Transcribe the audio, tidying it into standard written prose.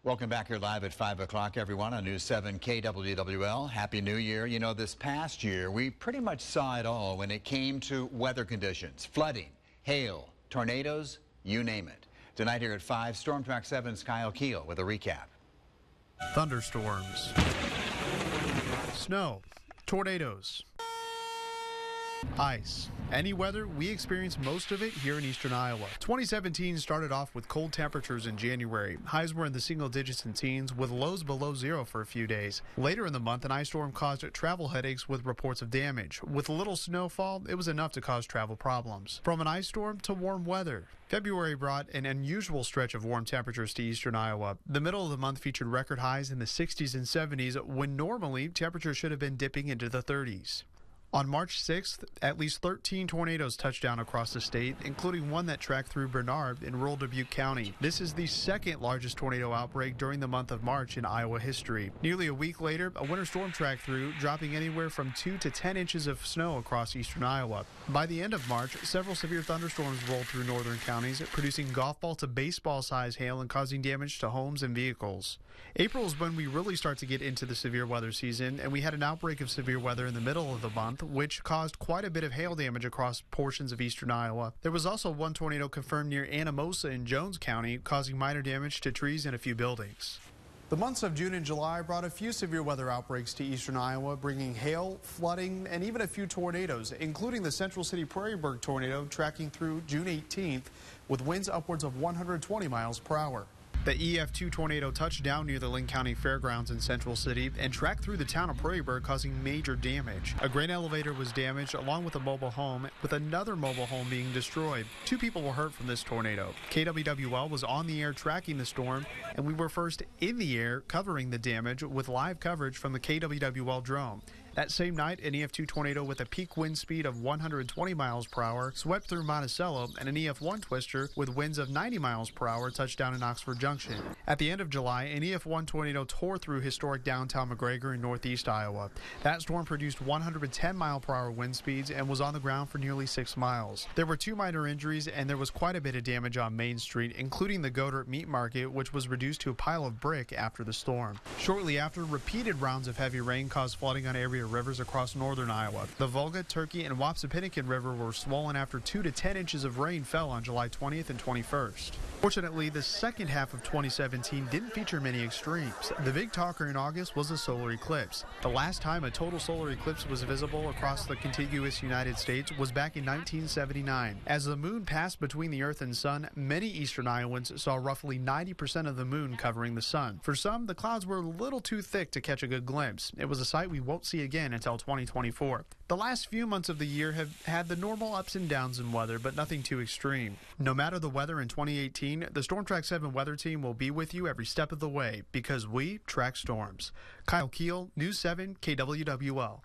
Welcome back here live at 5 o'clock, everyone, on News 7 KWWL. Happy New Year. You know, this past year, we pretty much saw it all when it came to weather conditions. Flooding, hail, tornadoes, you name it. Tonight here at 5, Storm Track 7's Kiel with a recap. Thunderstorms, snow, tornadoes, ice. Any weather, we experience most of it here in eastern Iowa. 2017 started off with cold temperatures in January. Highs were in the single digits and teens, with lows below zero for a few days. Later in the month, an ice storm caused travel headaches with reports of damage. With little snowfall, it was enough to cause travel problems. From an ice storm to warm weather. February brought an unusual stretch of warm temperatures to eastern Iowa. The middle of the month featured record highs in the 60s and 70s, when normally temperatures should have been dipping into the 30s. On March 6th, at least 13 tornadoes touched down across the state, including one that tracked through Bernard in rural Dubuque County. This is the second largest tornado outbreak during the month of March in Iowa history. Nearly a week later, a winter storm tracked through, dropping anywhere from 2 to 10 inches of snow across eastern Iowa. By the end of March, several severe thunderstorms rolled through northern counties, producing golf ball to baseball size hail and causing damage to homes and vehicles. April is when we really start to get into the severe weather season, and we had an outbreak of severe weather in the middle of the month, which caused quite a bit of hail damage across portions of eastern Iowa. There was also one tornado confirmed near Anamosa in Jones County, causing minor damage to trees and a few buildings. The months of June and July brought a few severe weather outbreaks to eastern Iowa, bringing hail, flooding, and even a few tornadoes, including the Central City Prairieburg tornado tracking through June 18th with winds upwards of 120 miles per hour. The EF2 tornado touched down near the Linn County Fairgrounds in Central City and tracked through the town of Prairieburg, causing major damage. A grain elevator was damaged along with a mobile home, with another mobile home being destroyed. 2 people were hurt from this tornado. KWWL was on the air tracking the storm, and we were first in the air covering the damage with live coverage from the KWWL drone. That same night, an EF2 tornado with a peak wind speed of 120 miles per hour swept through Monticello, and an EF1 twister with winds of 90 miles per hour touched down in Oxford Junction. At the end of July, an EF1 tornado tore through historic downtown McGregor in northeast Iowa. That storm produced 110 mile per hour wind speeds and was on the ground for nearly 6 miles. There were 2 minor injuries, and there was quite a bit of damage on Main Street, including the Godert Meat Market, which was reduced to a pile of brick after the storm. Shortly after, repeated rounds of heavy rain caused flooding on area rivers across northern Iowa. The Volga, Turkey, and Wapsipinicon River were swollen after 2 to 10 inches of rain fell on July 20th and 21st. Fortunately, the second half of 2017 didn't feature many extremes. The big talker in August was a solar eclipse. The last time a total solar eclipse was visible across the contiguous United States was back in 1979. As the moon passed between the Earth and Sun, many eastern Iowans saw roughly 90% of the moon covering the sun. For some, the clouds were a little too thick to catch a good glimpse. It was a sight we won't see again until 2024. The last few months of the year have had the normal ups and downs in weather, but nothing too extreme. No matter the weather in 2018, the Storm Track 7 weather team will be with you every step of the way, because we track storms. Kiel, News 7 KWWL.